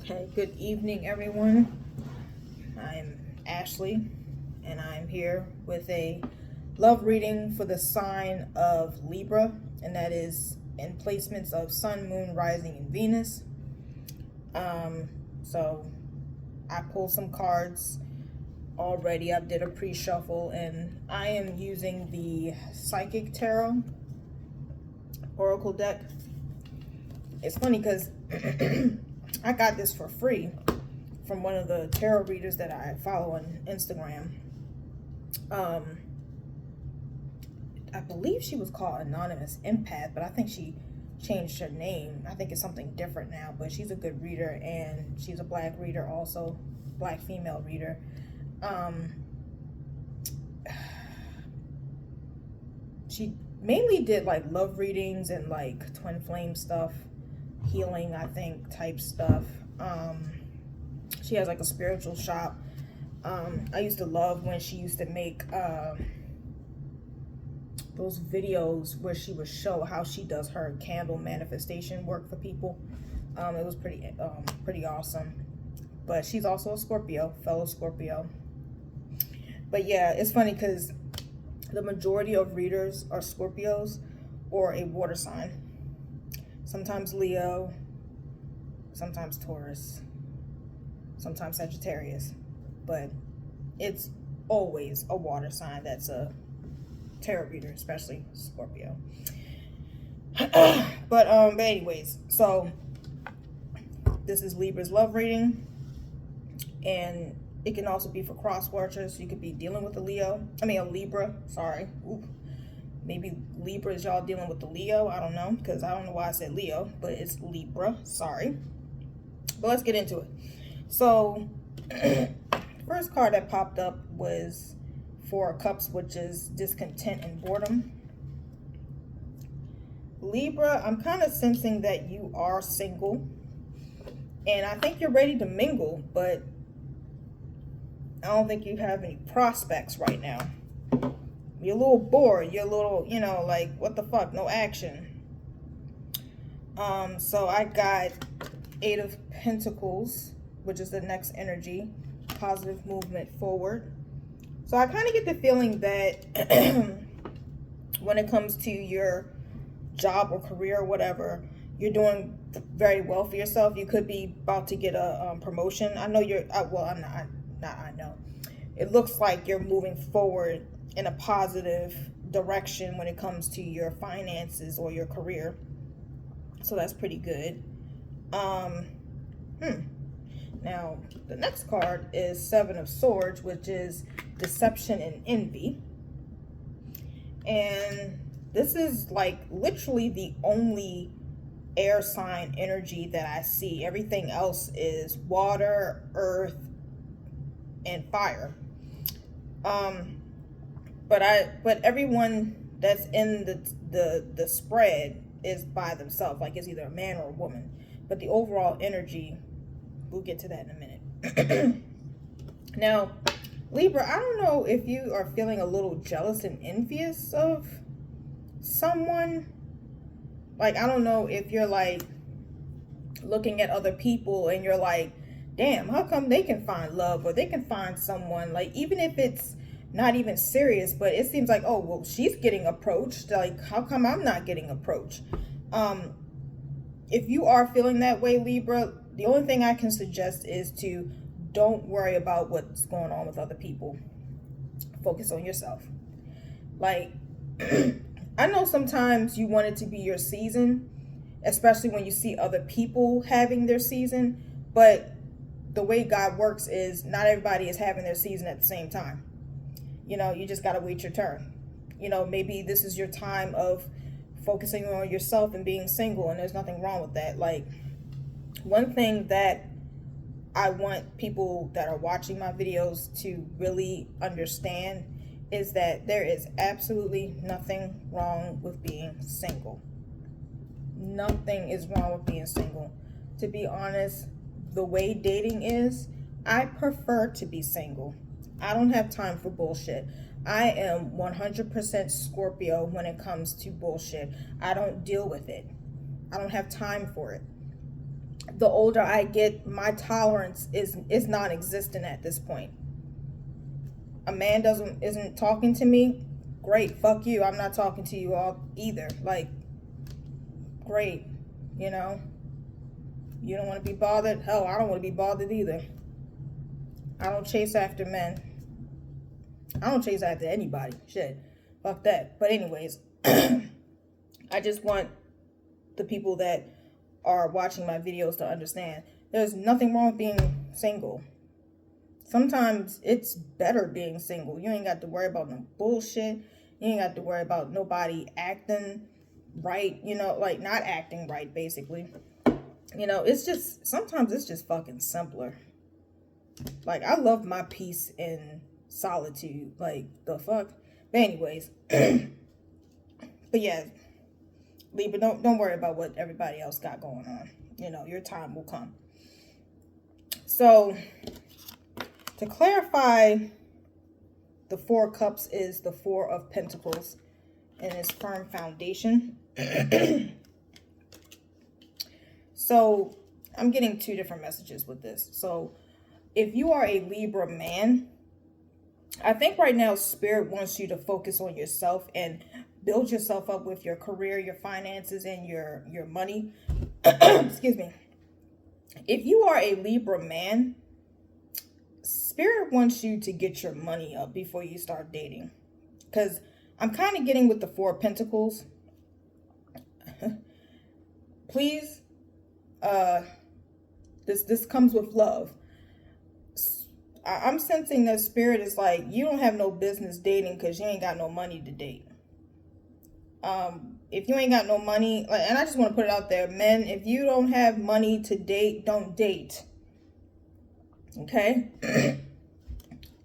Okay, good evening, everyone. I'm Ashley, and I'm here with a love reading for the sign of Libra, and that is in placements of Sun, Moon, Rising, and Venus. So I pulled some cards already. I did a pre-shuffle, and I am using the Psychic Tarot Oracle deck. It's funny because I got this for free from one of the tarot readers that I follow on Instagram. I believe she was called Anonymous Empath, but I think she changed her name. I think it's something different now, but she's a good reader, and she's a black reader also, black female reader. She mainly did like love readings and like twin flame stuff, healing, I think, type stuff. She has like a spiritual shop. I used to love when she used to make those videos where she would show how she does her candle manifestation work for people. It was pretty awesome. But she's also a Scorpio, fellow Scorpio. But yeah, it's funny because the majority of readers are Scorpios or a water sign. Sometimes Leo, sometimes Taurus, sometimes Sagittarius, but it's always a water sign that's a tarot reader, especially Scorpio. But anyways, so this is Libra's love reading, and it can also be for cross watchers. You could be dealing with a Libra, sorry. Ooh. Maybe Libra is y'all dealing with the Leo. I don't know, because I don't know why I said Leo, but it's Libra. Sorry. But let's get into it. So, first card that popped up was Four of Cups, which is discontent and boredom. Libra, I'm kind of sensing that you are single. And I think you're ready to mingle, but I don't think you have any prospects right now. You're a little bored. You're a little, like, what the fuck? No action. So I got Eight of Pentacles, which is the next energy. Positive movement forward. So I kind of get the feeling that when it comes to your job or career or whatever, you're doing very well for yourself. You could be about to get a promotion. I know you're, I know. It looks like you're moving forward in a positive direction when it comes to your finances or your career. So that's pretty good. Now, the next card is Seven of Swords, which is deception and envy. And this is like literally the only air sign energy that I see. Everything else is water, earth, and fire. But everyone that's in the spread is by themselves, like it's either a man or a woman. But the overall energy, we'll get to that in a minute. Now, Libra, I don't know if you are feeling a little jealous and envious of someone. Like, I don't know if you're like looking at other people and you're like, damn, how come they can find love or they can find someone, like, even if it's not even serious, but it seems like, oh, well, she's getting approached, like, how come I'm not getting approached? If you are feeling that way, Libra, the only thing I can suggest is to don't worry about what's going on with other people. Focus on yourself. Like, I know sometimes you want it to be your season, especially when you see other people having their season, but the way God works is not everybody is having their season at the same time. You just got to wait your turn. Maybe this is your time of focusing on yourself and being single, and there's nothing wrong with that. Like, one thing that I want people that are watching my videos to really understand is that there is absolutely nothing wrong with being single. Nothing is wrong with being single. To be honest, the way dating is, I prefer to be single. I don't have time for bullshit. I am 100% Scorpio when it comes to bullshit. I don't deal with it. I don't have time for it. the older I get, my tolerance is non-existent at this point. A man isn't talking to me, great, fuck you. I'm not talking to you all either. Like, great, you know. You don't want to be bothered? Hell, I don't want to be bothered either. I don't chase after men. I don't chase after anybody. Shit. Fuck that. But anyways, I just want the people that are watching my videos to understand there's nothing wrong with being single. Sometimes it's better being single. You ain't got to worry about no bullshit. You ain't got to worry about nobody acting right, you know, like not acting right, basically. You know, it's just, sometimes it's just fucking simpler. Like, I love my peace and solitude. Like, the fuck? But anyways, but yeah, Libra, don't worry about what everybody else got going on. You know, your time will come. So, to clarify, the Four of Cups is the Four of Pentacles and its firm foundation. So, I'm getting two different messages with this. So, if you are a Libra man, I think right now Spirit wants you to focus on yourself and build yourself up with your career, your finances, and your money. Excuse me. If you are a Libra man, Spirit wants you to get your money up before you start dating. Because I'm kind of getting with the Four of Pentacles. Please, this comes with love. I'm sensing that Spirit is like, you don't have no business dating because you ain't got no money to date. If you ain't got no money, and I just want to put it out there, men, if you don't have money to date, don't date. Okay?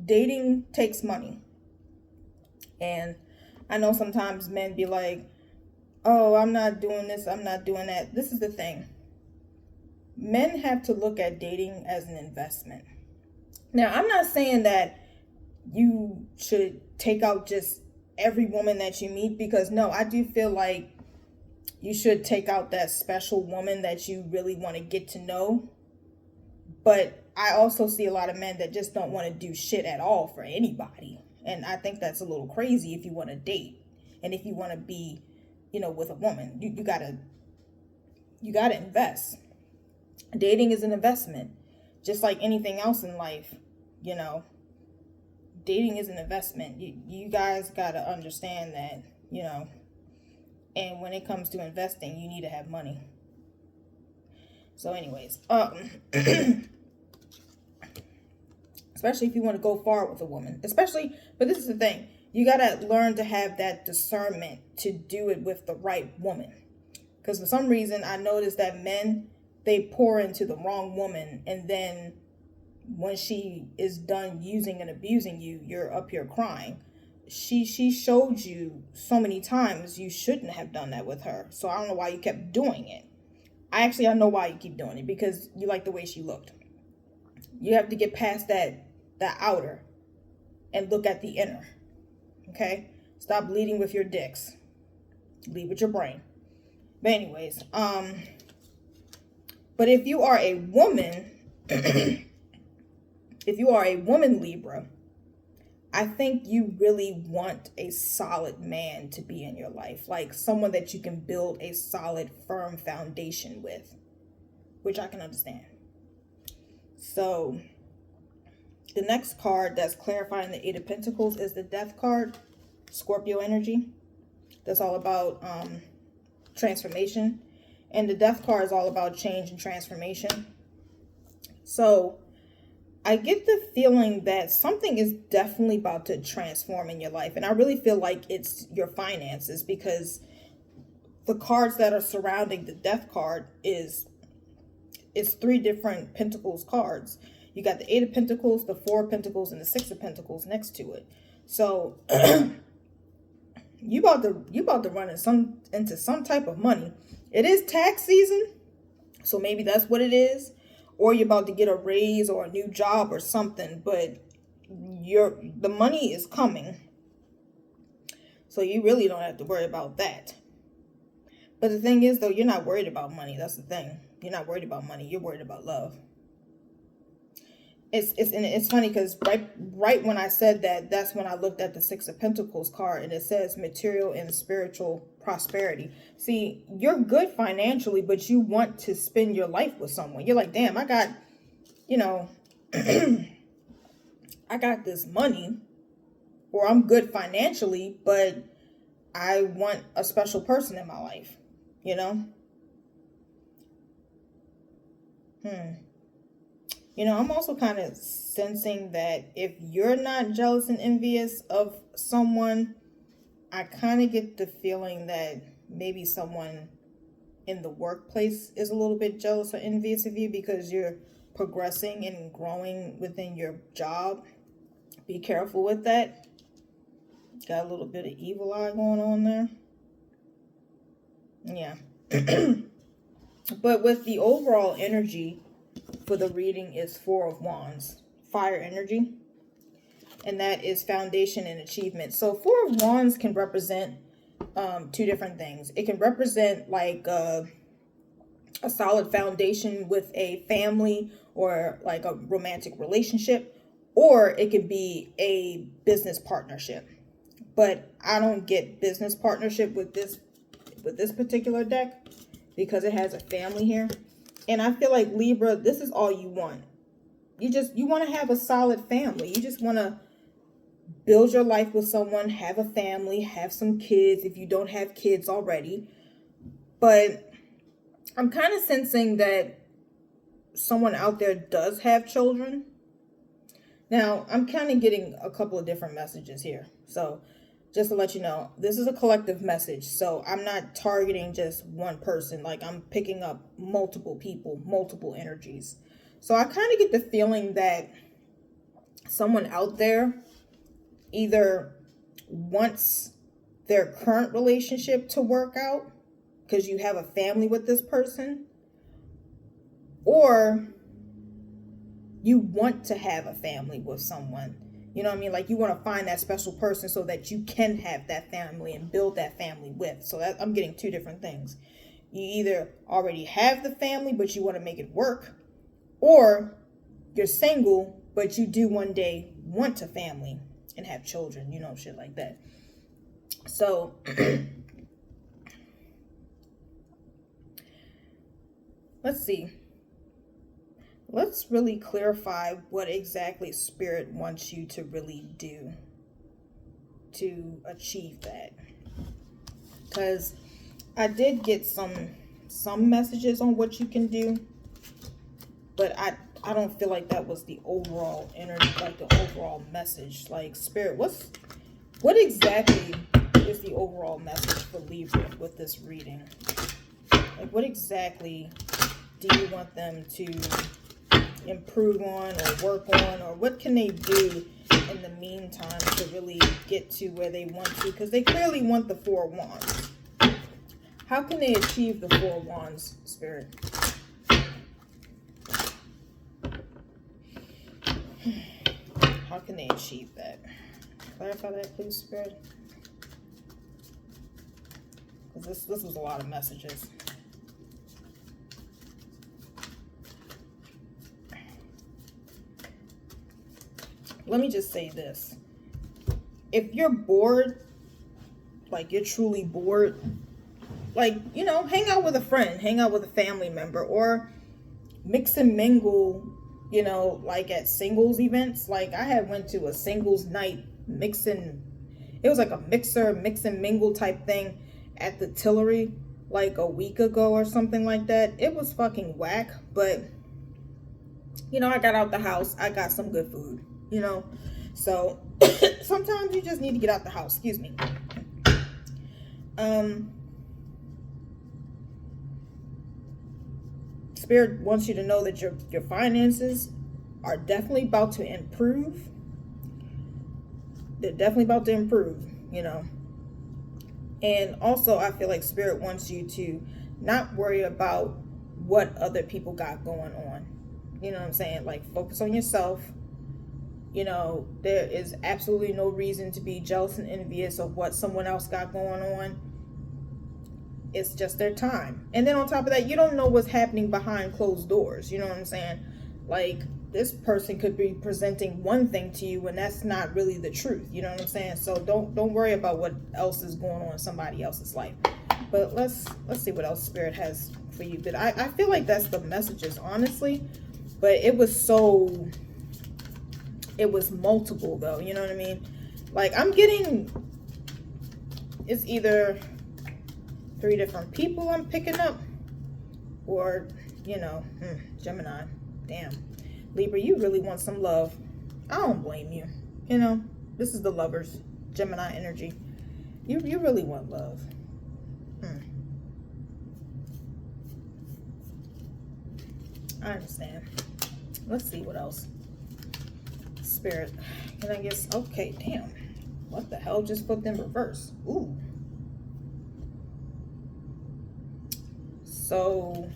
Dating takes money. And I know sometimes men be like, oh, I'm not doing this, I'm not doing that. This is the thing. Men have to look at dating as an investment. Now, I'm not saying that you should take out just every woman that you meet, because no, I do feel like you should take out that special woman that you really want to get to know. But I also see a lot of men that just don't want to do shit at all for anybody. And I think that's a little crazy if you want to date. And if you want to be, you know, with a woman, you gotta invest. Dating is an investment. Just like anything else in life, you know, dating is an investment. You guys got to understand that, you know, and when it comes to investing, you need to have money. So anyways, especially if you want to go far with a woman, but this is the thing, you got to learn to have that discernment to do it with the right woman. Because for some reason, I noticed that men, they pour into the wrong woman, and then when she is done using and abusing you, you're up here crying. She showed you so many times you shouldn't have done that with her. So I don't know why you kept doing it. I know why you keep doing it, because you like the way she looked. You have to get past that outer and look at the inner. Okay? Stop leading with your dicks. Lead with your brain. But anyways, but if you are a woman, Libra, I think you really want a solid man to be in your life. Like someone that you can build a solid, firm foundation with, which I can understand. So the next card that's clarifying the Eight of Pentacles is the Death card, Scorpio energy. That's all about transformation. And the Death card is all about change and transformation. So I get the feeling that something is definitely about to transform in your life. And I really feel like it's your finances, because the cards that are surrounding the Death card it's three different Pentacles cards. You got the Eight of Pentacles, the Four of Pentacles, and the Six of Pentacles next to it. So you about to run into some type of money. It is tax season, so maybe that's what it is. Or you're about to get a raise or a new job or something, but the money is coming. So you really don't have to worry about that. But the thing is, though, you're not worried about money. That's the thing. You're not worried about money. You're worried about love. It's funny because right when I said that, that's when I looked at the Six of Pentacles card, and it says material and spiritual prosperity. See, you're good financially, but you want to spend your life with someone. You're like, damn, I got, you know, I got this money, or I'm good financially, but I want a special person in my life, you know? You know, I'm also kind of sensing that if you're not jealous and envious of someone, I kind of get the feeling that maybe someone in the workplace is a little bit jealous or envious of you because you're progressing and growing within your job. Be careful with that. Got a little bit of evil eye going on there. Yeah. But with the overall energy for the reading is Four of Wands, fire energy, and that is foundation and achievement. So Four of Wands can represent two different things. It can represent like a solid foundation with a family or like a romantic relationship, or it could be a business partnership. But I don't get business partnership with this particular deck because it has a family here. And I feel like Libra, this is all you want. You want to have a solid family. You just want to build your life with someone, have a family, have some kids if you don't have kids already. But I'm kind of sensing that someone out there does have children. Now, I'm kind of getting a couple of different messages here. So just to let you know, this is a collective message. So I'm not targeting just one person. Like, I'm picking up multiple people, multiple energies. So I kind of get the feeling that someone out there either wants their current relationship to work out because you have a family with this person, or you want to have a family with someone. You know what I mean? Like, you want to find that special person so that you can have that family and build that family with. So that, I'm getting two different things. You either already have the family, but you want to make it work, or you're single, but you do one day want a family and have children, you know, shit like that. So let's see. Let's really clarify what exactly Spirit wants you to really do to achieve that. Because I did get some messages on what you can do, but I don't feel like that was the overall energy, like the overall message. Like, Spirit, what exactly is the overall message for Libra with this reading? Like, what exactly do you want them to improve on or work on, or what can they do in the meantime to really get to where they want to? Because they clearly want the Four of Wands. How can they achieve the Four of Wands, Spirit? How can they achieve that? Clarify that, please, Spirit. Because this was a lot of messages. Let me just say this. If you're bored, like you're truly bored, like, you know, hang out with a friend, hang out with a family member, or mix and mingle, you know, like at singles events. Like, I had went to a singles night it was like a mix and mingle type thing at the Tillery like a week ago or something like that. It was fucking whack, but you know, I got out the house, I got some good food. You know, so sometimes you just need to get out the house. Excuse me. Spirit wants you to know that your finances are definitely about to improve. They're definitely about to improve, you know. And also, I feel like Spirit wants you to not worry about what other people got going on. You know what I'm saying? Like, focus on yourself. You know, there is absolutely no reason to be jealous and envious of what someone else got going on. It's just their time. And then on top of that, you don't know what's happening behind closed doors. You know what I'm saying? Like, this person could be presenting one thing to you and that's not really the truth. You know what I'm saying? So don't worry about what else is going on in somebody else's life. But let's see what else Spirit has for you. But I feel like that's the messages, honestly. But it was multiple though, you know what I mean? Like, I'm getting, it's either 3 different people I'm picking up, or, you know, Gemini. Damn. Libra, you really want some love. I don't blame you. You know, this is the Lovers, Gemini energy. You really want love. I understand. Let's see what else. Spirit, can I guess? Okay, damn. What the hell just flipped in reverse? Ooh. So,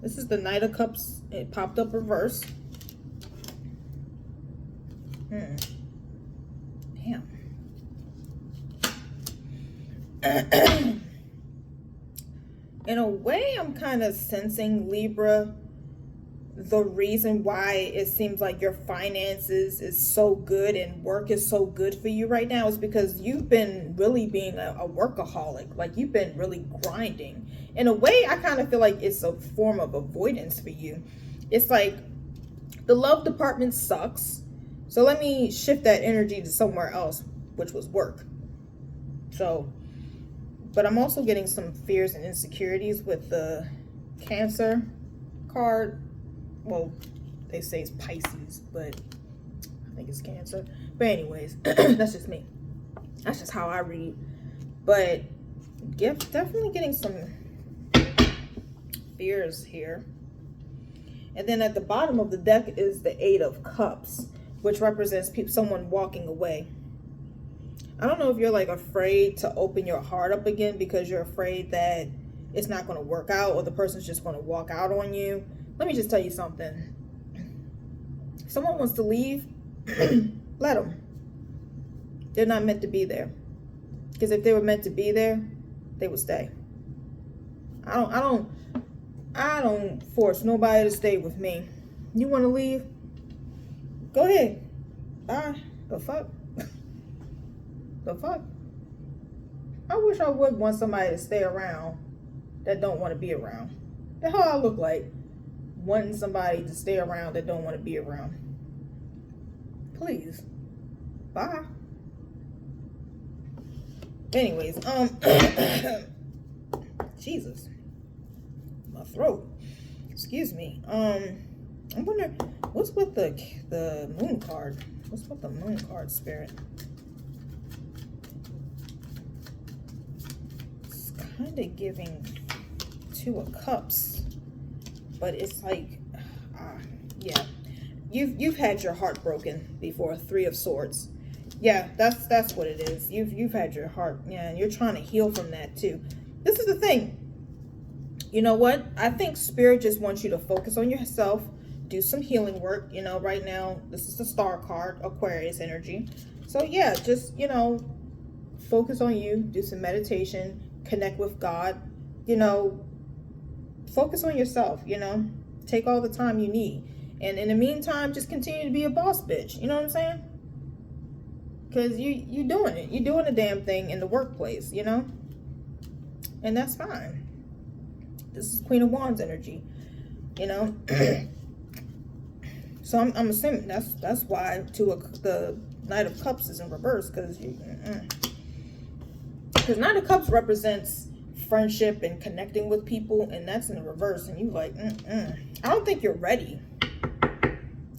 this is the Knight of Cups. It popped up reverse. Damn. In a way, I'm kind of sensing, Libra, the reason why it seems like your finances is so good and work is so good for you right now is because you've been really being a workaholic. Like, you've been really grinding. In a way, I kind of feel like it's a form of avoidance for you. It's like the love department sucks. So let me shift that energy to somewhere else, which was work. So, but I'm also getting some fears and insecurities with the Cancer card. Well, they say it's Pisces, but I think it's Cancer. But anyways, that's just me. That's just how I read. But definitely getting some fears here. And then at the bottom of the deck is the 8 of Cups, which represents someone walking away. I don't know if you're like afraid to open your heart up again because you're afraid that it's not going to work out or the person's just going to walk out on you. Let me just tell you something. If someone wants to leave, let them. They're not meant to be there. Because if they were meant to be there, they would stay. I don't force nobody to stay with me. You want to leave? Go ahead. Bye. The fuck? The fuck? I wish I would want somebody to stay around that don't want to be around. The hell I look like wanting somebody to stay around that don't want to be around. Please. Bye. Anyways, Jesus. My throat. Excuse me. I wonder what's with the moon card. What's with the moon card, Spirit? It's kind of giving 2 of Cups, but it's like, yeah, you've had your heart broken before. 3 of Swords. Yeah, that's what it is. You've had your heart, yeah, and you're trying to heal from that too. This is the thing. You know what? I think Spirit just wants you to focus on yourself, do some healing work. You know, right now, this is the Star card, Aquarius energy. So yeah, just, you know, focus on you, do some meditation, connect with God, you know, focus on yourself, you know, take all the time you need. And in the meantime, just continue to be a boss bitch. You know what I'm saying? Because you doing it. You're doing the damn thing in the workplace, you know? And that's fine. This is Queen of Wands energy, you know? So I'm assuming that's why the Knight of Cups is in reverse, because Knight of Cups represents friendship and connecting with people, and that's in the reverse, and you like, I don't think you're ready.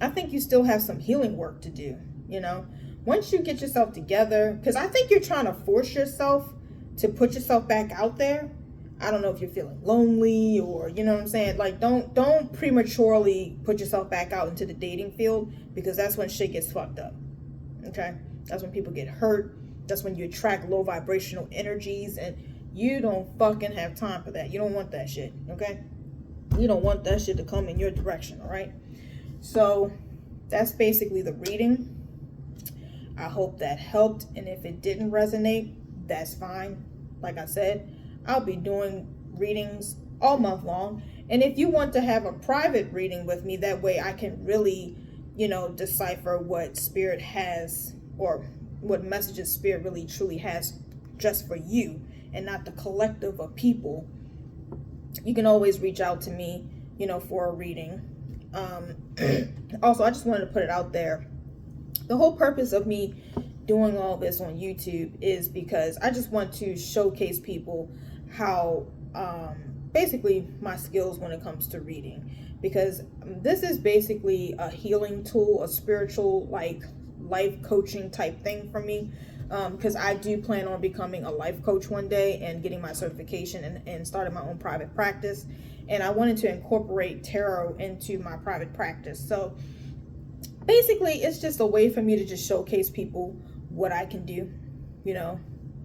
I think you still have some healing work to do, you know? Once you get yourself together, because I think you're trying to force yourself to put yourself back out there. I don't know if you're feeling lonely or, you know what I'm saying? Like, don't prematurely put yourself back out into the dating field, because that's when shit gets fucked up, okay? That's when people get hurt. That's when you attract low vibrational energies, and you don't fucking have time for that. You don't want that shit, okay? You don't want that shit to come in your direction, all right? So that's basically the reading. I hope that helped, and if it didn't resonate, that's fine. Like I said, I'll be doing readings all month long. And if you want to have a private reading with me, that way I can really, decipher what Spirit has, or what messages Spirit really truly has just for you and not the collective of people, you can always reach out to me, for a reading. Also, I just wanted to put it out there. The whole purpose of me doing all this on YouTube is because I just want to showcase people how basically my skills when it comes to reading, because this is basically a healing tool, a spiritual life coaching type thing for me, because I do plan on becoming a life coach one day and getting my certification and starting my own private practice, and I wanted to incorporate tarot into my private practice. So basically it's just a way for me to just showcase people what I can do.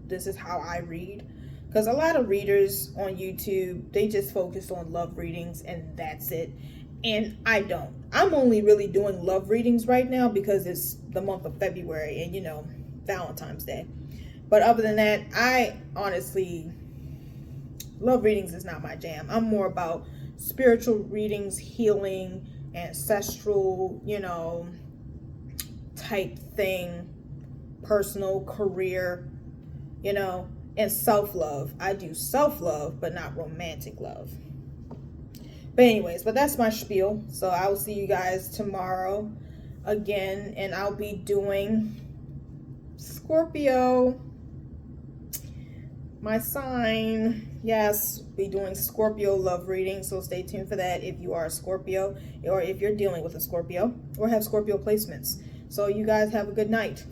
This is how I read, because a lot of readers on YouTube, they just focus on love readings and that's it. And I don't. I'm only really doing love readings right now because it's the month of February and Valentine's Day. But other than that, I honestly, love readings is not my jam. I'm more about spiritual readings, healing, ancestral, type thing, personal, career, and self-love. I do self-love, but not romantic love. But anyways, that's my spiel. So I will see you guys tomorrow again, and I'll be doing Scorpio, my sign. Yes, be doing Scorpio love reading, so stay tuned for that if you are a Scorpio, or if you're dealing with a Scorpio or have Scorpio placements. So you guys have a good night.